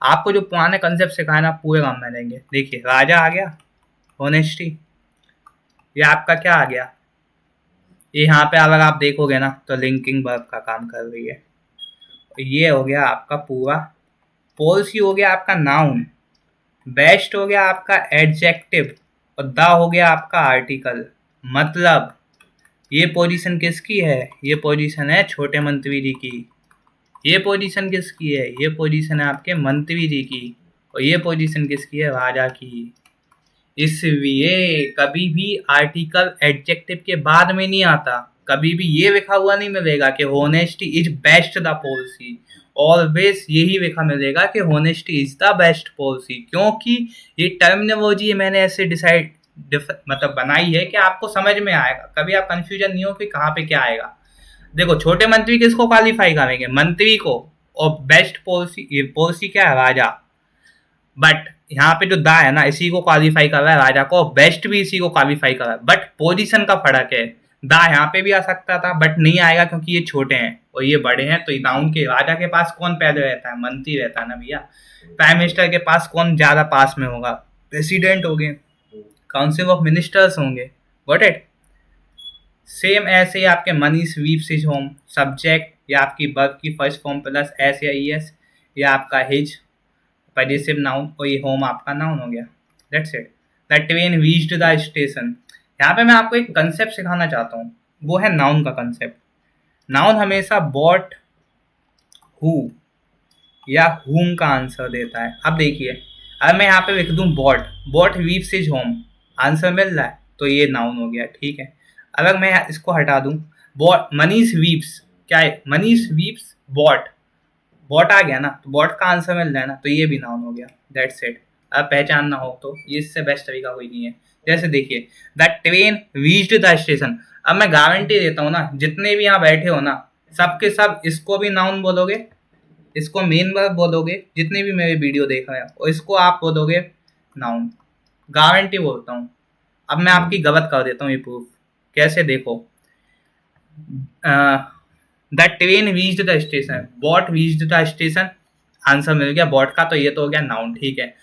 आपको जो पुराने कंसेप्ट सिखाए ना, पूरे काम में लेंगे। देखिए, राजा आ गया, होनेस्टी, ये आपका क्या आ गया? ये यहाँ पे अगर आप देखोगे ना, तो लिंकिंग वर्ब का काम कर रही है। ये हो गया आपका पूरा। पॉलिसी हो गया आपका नाउन, बेस्ट हो गया आपका एडजेक्टिव, और द हो गया आपका आर्टिकल। मतलब ये पोजीशन किसकी है? ये पोजीशन है छोटे मंत्री जी की। ये पोजीशन किसकी है? ये पोजीशन है आपके मंत्री जी की। और ये पोजीशन किसकी है? राजा की। इसलिए कभी भी आर्टिकल एडजेक्टिव के बाद में नहीं आता। कभी भी ये लिखा हुआ नहीं मिलेगा कि honesty is best the policy. Always यही लिखा मिलेगा कि honesty is the best policy, क्योंकि ये टर्मिनोलॉजी मैंने ऐसे डिसाइड मतलब बनाई है कि आपको समझ में आएगा, कभी आप कंफ्यूजन नहीं हो कि कहाँ पे क्या आएगा। देखो, छोटे मंत्री किसको क्वालिफाई करेंगे? मंत्री को। और बेस्ट पॉलिसी, पॉलिसी क्या है? राजा। बट यहाँ पे जो दा है ना, इसी को क्वालिफाई कर रहा है राजा को, बेस्ट भी इसी को क्वालिफाई कर रहा है। बट पोजीशन का फर्क है। दा यहाँ पे भी आ सकता था, बट नहीं आएगा, क्योंकि ये छोटे हैं और ये बड़े हैं। तो नाउन के राजा के पास कौन पहले रहता है? मंत्री रहता है ना भैया। प्राइम मिनिस्टर के पास कौन ज्यादा पास में होगा? प्रेसिडेंट होंगे, काउंसिल ऑफ मिनिस्टर्स होंगे। Got it? सेम ऐसे ही आपके money sweeps his home, subject या आपकी वर्ब की फर्स्ट फॉर्म प्लस एस या ई एस, या आपका हिज पजेसिव नाउन, और ये होम आपका नाउन हो गया। That's it. The train reached the station. यहाँ पे मैं आपको एक कंसेप्ट सिखाना चाहता हूँ, वो है नाउन का कंसेप्ट। नाउन हमेशा बॉट, हु या हुम का आंसर देता है। अब देखिए, अगर मैं यहाँ पे लिख दूँ what, what weaves his home, answer मिल रहा है, तो ये नाउन हो गया। ठीक है, अगर मैं इसको हटा दूँ, बॉट मनीष वीव्स, क्या है? मनीष वीव्स बॉट, बॉट आ गया ना, तो बॉट का आंसर मिल रहा है ना, तो ये भी नाउन हो गया। That's it. अब पहचानना हो तो ये इससे बेस्ट तरीका कोई नहीं है। जैसे देखिए, the train reached the station. अब मैं गारंटी देता हूँ ना, जितने भी यहाँ बैठे हो ना, सबके सब इसको भी नाउन बोलोगे, इसको मेन वर्ब बोलोगे, जितने भी मेरे वीडियो देख रहे हैं, और इसको आप बोलोगे नाउन। गारंटी बोलता हूँ। अब मैं आपकी गलत कर देता हूँ ये प्रूफ। कैसे? देखो, the train reached the station, what reached the station, answer मिल गया बॉट का, तो ये तो हो गया नाउन। ठीक है,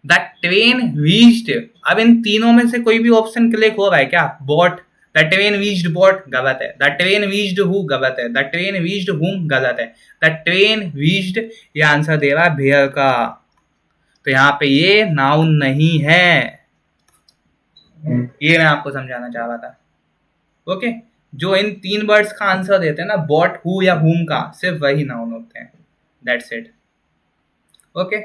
द ट्रेन रीच्ड। अब इन तीनों में से कोई भी ऑप्शन क्लिक हो रहा है क्या? Bought. The train reached bought गलत है। द ट्रेन रीच्ड हु गलत है। द ट्रेन रीच्ड हुम गलत है। द ट्रेन रीच्ड, ये आंसर दे रहा है भेड़ का, तो यहाँ पे ये नाउन नहीं है। ये मैं आपको समझाना चाह रहा था। ओके, जो इन तीन वर्ड्स का आंसर देते हैं ना, बॉट, हु या हुम का, सिर्फ वही नाउन होते हैं। That's it. Okay,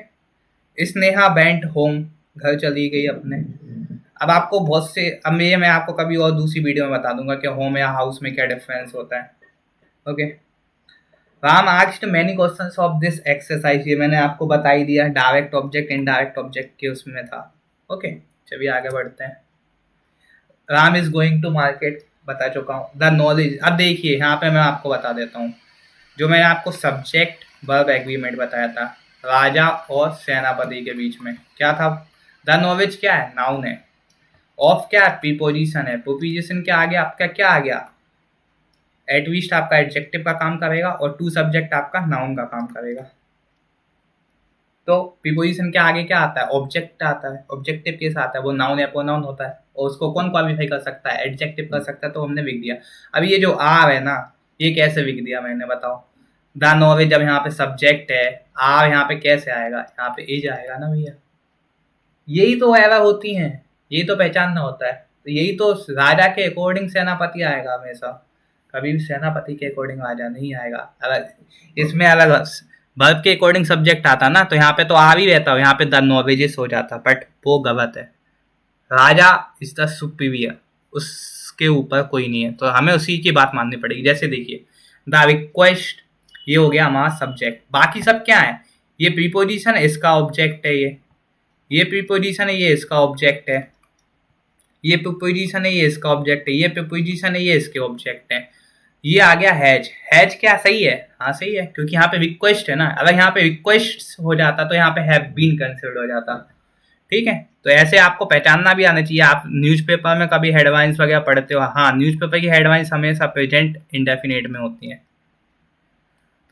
Sneha bent home, घर चली गई अपने। अब आपको बहुत से, अब ये मैं आपको कभी और दूसरी वीडियो में बता दूंगा कि होम या हाउस में क्या डिफरेंस होता है। Okay, Ram asked many questions of this exercise, ये मैंने आपको बता ही दिया, डायरेक्ट ऑब्जेक्ट इनडायरेक्ट ऑब्जेक्ट के उसमें था। ओके, चलिए आगे बढ़ते हैं। Ram is going to market बता चुका हूँ। द नॉलेज, अब देखिए यहाँ पे मैं आपको बता देता हूँ, जो मैंने आपको सब्जेक्ट वर्ब एग्रीमेंट बताया था राजा और सेनापति के बीच में, क्या था? द नॉलेज क्या है? नाउन है। ऑफ क्या है? प्रीपोजिशन है। प्रीपोजिशन के आगे आपका क्या आ गया? एटलीस्ट आपका एडजेक्टिव का काम करेगा और टू सब्जेक्ट आपका नाउन का काम करेगा। तो प्रीपोजिशन के आगे क्या आता है? ऑब्जेक्ट आता है। ऑब्जेक्टिव के साथ है वो नाउन या प्रोनाउन होता है, और उसको कौन क्वालिफाई कर सकता है? एडजेक्टिव कर सकता है, तो हमने लिख दिया। अब ये जो आर है ना, ये कैसे लिख दिया मैंने, बताओ? द नॉलेज, जब यहाँ पे सब्जेक्ट है, आर यहाँ पे कैसे आएगा? यहाँ पे एज आएगा ना भैया। यही तो एरर होती हैं, यही तो पहचानना होता है। तो यही तो, राजा के अकॉर्डिंग सेनापति आएगा हमेशा, कभी भी सेनापति के अकॉर्डिंग राजा नहीं आएगा। अगर इसमें अलग वर्ब के अकॉर्डिंग सब्जेक्ट आता ना, तो यहाँ पे तो आ भी रहता हो, यहाँ पे द नॉलेजेस हो जाता, बट वो गलत है। राजा इज द सुपीरियर, उसके ऊपर कोई नहीं है, तो हमें उसी की बात माननी पड़ेगी। जैसे देखिए, द रिक्वेस्ट, ये हो गया हमारा सब्जेक्ट। बाकी सब क्या है? ये प्रीपोजिशन है, इसका ऑब्जेक्ट है। ये प्रीपोजिशन है, ये इसका ऑब्जेक्ट है। ये प्रीपोजिशन है, ये इसका ऑब्जेक्ट है। ये प्रीपोजिशन है, ये इसके ऑब्जेक्ट है। ये आ गया हैज। हैज क्या सही है? हाँ सही है, क्योंकि यहाँ पे रिक्वेस्ट है ना। अगर यहाँ पे रिक्वेस्ट हो जाता तो यहाँ पे हैव बीन कंसिडर्ड हो जाता। ठीक है, तो ऐसे आपको पहचानना भी आना चाहिए। आप न्यूज़पेपर में कभी हेडलाइंस वगैरह पढ़ते हो, हाँ, न्यूज़पेपर की हेडलाइंस हमेशा प्रेजेंट इंडेफिनिट में होती हैं।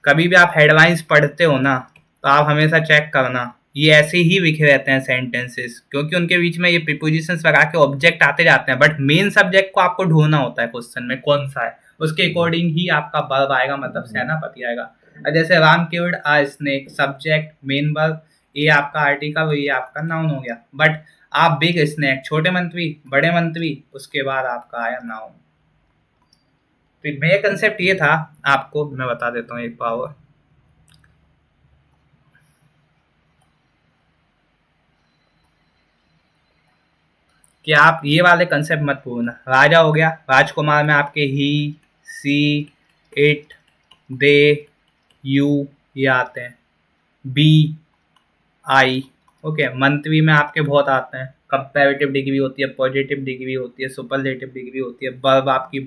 कभी भी आप हेडलाइंस पढ़ते हो ना, तो आप हमेशा चेक करना, ये ऐसे ही लिखे रहते हैं सेंटेंसेस, क्योंकि उनके बीच में ये प्रीपोजिशंस लगा के ऑब्जेक्ट आते जाते हैं, बट मेन सब्जेक्ट को आपको ढूंढना होता है क्वेश्चन में कौन सा है, उसके अकॉर्डिंग ही आपका वर्ब आएगा, मतलब सेनापति आएगा। जैसे Ram killed a snake, subject main verb, ये आपका आर्टिकल, ये आपका नाउन हो गया। बट आप बिग स्नेक, छोटे मंत्री, बड़े मंत्री, उसके बाद आपका आया नाउन। तो मेरा कंसेप्ट ये था, आपको मैं बता देता हूँ एक बार, कि आप ये वाले कंसेप्ट मत भूलना। राजा हो गया, राजकुमार में आपके ही, सी, इट, दे, यू, ये आते हैं। बी, आई, ओके। मंत्री में आपके बहुत आते हैं, कंपैरेटिव डिग्री होती है, पॉजिटिव डिग्री होती है, सुपरलेटिव डिग्री होती है। वर्ब आपकी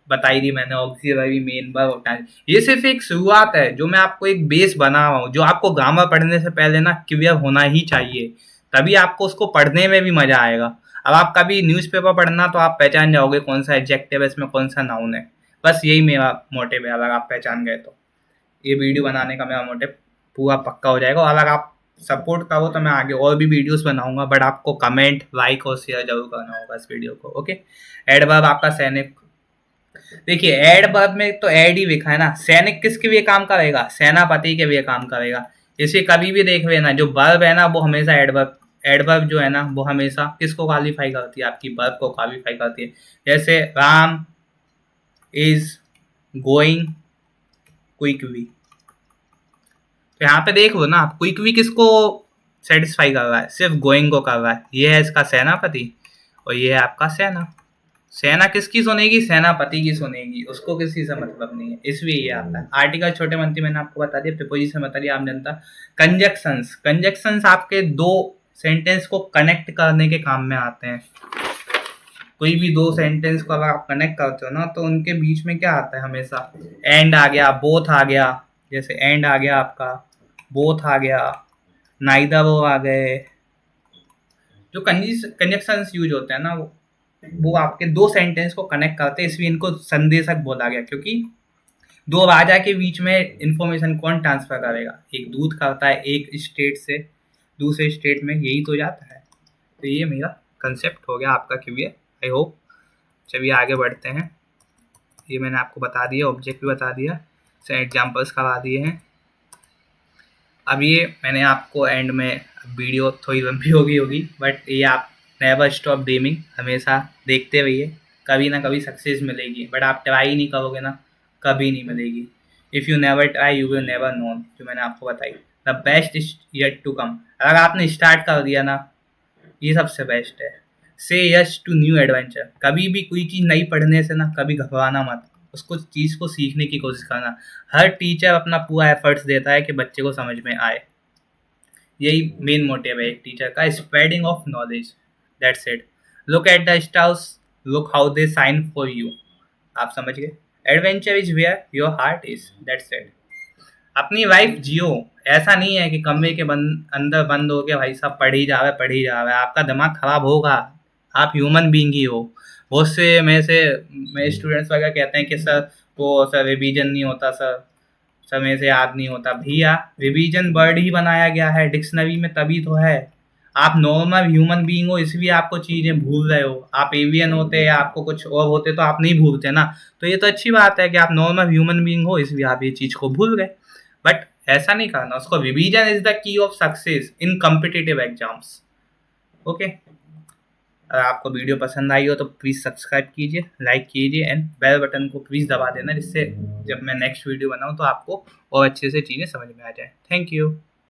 बताई दी मैंने, ऑक्सिलरी, मेन वर्ब होता है। ये सिर्फ एक शुरुआत है, जो मैं आपको एक बेस बना रहा हूँ, जो आपको ग्रामर पढ़ने से पहले ना क्लियर होना ही चाहिए, तभी आपको उसको पढ़ने में भी मजा आएगा। अब आप कभी न्यूज़पेपर पढ़ना, तो आप पहचान जाओगे कौन सा एडजेक्टिव है इसमें, कौन सा नाउन है। बस यही मेरा मोटिव है, अगर आप पहचान गए तो ये वीडियो बनाने का मेरा मोटिव पूरा पक्का हो जाएगा। और अगर आप सपोर्ट करो तो मैं आगे और भी वीडियोस बनाऊंगा, बट आपको कमेंट, लाइक और शेयर जरूर करना होगा इस वीडियो को, ओके। एडवर्ब आपका सैनिक, देखिए एडवर्ब में तो एड ही लिखा है ना, सैनिक किसके लिए काम करेगा? सेनापति के लिए काम करेगा। इसे कभी भी देख लेना, जो वर्ब है ना वो हमेशा एडवर्ब, एडवर्ब जो है ना वो हमेशा किसको क्वालिफाई करती है? आपकी वर्ब को क्वालिफाई करती है। जैसे राम इज गोइंग क्विकली, तो यहाँ पे देख लो ना आप, क्विकली किसको सेटिस्फाई कर रहा है? सिर्फ गोइंग को कर रहा है। ये है इसका सेनापति, और ये है आपका सेना। सेना किसकी सुनेगी? सेनापति की सुनेगी, उसको किसी से मतलब नहीं है, इसलिए ये आता है। आर्टिकल छोटे मंत्री मैंने आपको बता दिया, प्रीपोजिशन बता दिया, आम जनता। कंजक्शंस, कंजक्शंस आपके दो सेंटेंस को कनेक्ट करने के काम में आते हैं। कोई भी दो सेंटेंस को अगर आप कनेक्ट करते हो ना, तो उनके बीच में क्या आता है हमेशा? एंड आ गया, बोथ आ गया। जैसे एंड आ गया आपका, बोथ आ गया, नाइदर वो आ गए। जो कंजक्शंस यूज होते हैं ना, वो आपके दो सेंटेंस को कनेक्ट करते हैं, इसलिए इनको संदेशक बोला गया। क्योंकि दो राजा के बीच में इंफॉर्मेशन कौन ट्रांसफर करेगा? एक दूत करता है, एक स्टेट से दूसरे स्टेट में, यही तो जाता है। तो ये मेरा कंसेप्ट हो गया आपका क्लियर, आई होप। चलिए आगे बढ़ते हैं। ये मैंने आपको बता दिया, ऑब्जेक्ट भी बता दिया, से एग्जाम्पल्स करवा दिए हैं। अब ये मैंने आपको एंड में, वीडियो थोड़ी लंबी होगी, बट ये आप नेवर स्टॉप ड्रीमिंग, हमेशा देखते रहिए, कभी ना कभी सक्सेस मिलेगी। बट आप ट्राई नहीं करोगे ना, कभी नहीं मिलेगी। If you never try you will never know, जो मैंने आपको बताई। The best is yet to come, अगर आपने स्टार्ट कर दिया ना, ये सबसे बेस्ट है। से यस टू न्यू एडवेंचर, कभी भी कोई चीज़ नई पढ़ने से ना कभी घबराना मत, उसको चीज़ को सीखने की कोशिश करना। हर टीचर अपना पूरा एफर्ट्स देता है कि बच्चे को समझ में आए, यही मेन मोटिव है एक टीचर का, spreading of knowledge, that's it. Look at the stars, look how they shine for you. आप समझ गए? Adventure is where your heart is, that's it. अपनी लाइफ जियो। ऐसा नहीं है कि कमरे के अंदर बंद हो के भाई साहब पढ़ ही जा रहा है, आपका दिमाग खराब होगा। आप ह्यूमन बीइंग ही हो। बहुत से मेरे स्टूडेंट्स वगैरह कहते हैं कि सर वो सर रिवीजन नहीं होता, सर समय से याद नहीं होता। भैया रिवीजन वर्ड ही बनाया गया है डिक्शनरी में तभी तो है। आप नॉर्मल ह्यूमन बीइंग हो इसलिए आपको चीजें भूल रहे हो। आप एवियन होते या आपको कुछ और होते तो आप नहीं भूलते ना। तो ये तो अच्छी बात है कि आप नॉर्मल ह्यूमन बीइंग हो इसलिए आप ये चीज को भूल गए। बट ऐसा नहीं करना उसको। Revision is the key of success in competitive exams. Okay. अगर आपको वीडियो पसंद आई हो तो प्लीज़ सब्सक्राइब कीजिए, लाइक कीजिए एंड बेल बटन को प्लीज़ दबा देना, जिससे जब मैं नेक्स्ट वीडियो बनाऊँ तो आपको और अच्छे से चीज़ें समझ में आ जाए। Thank you.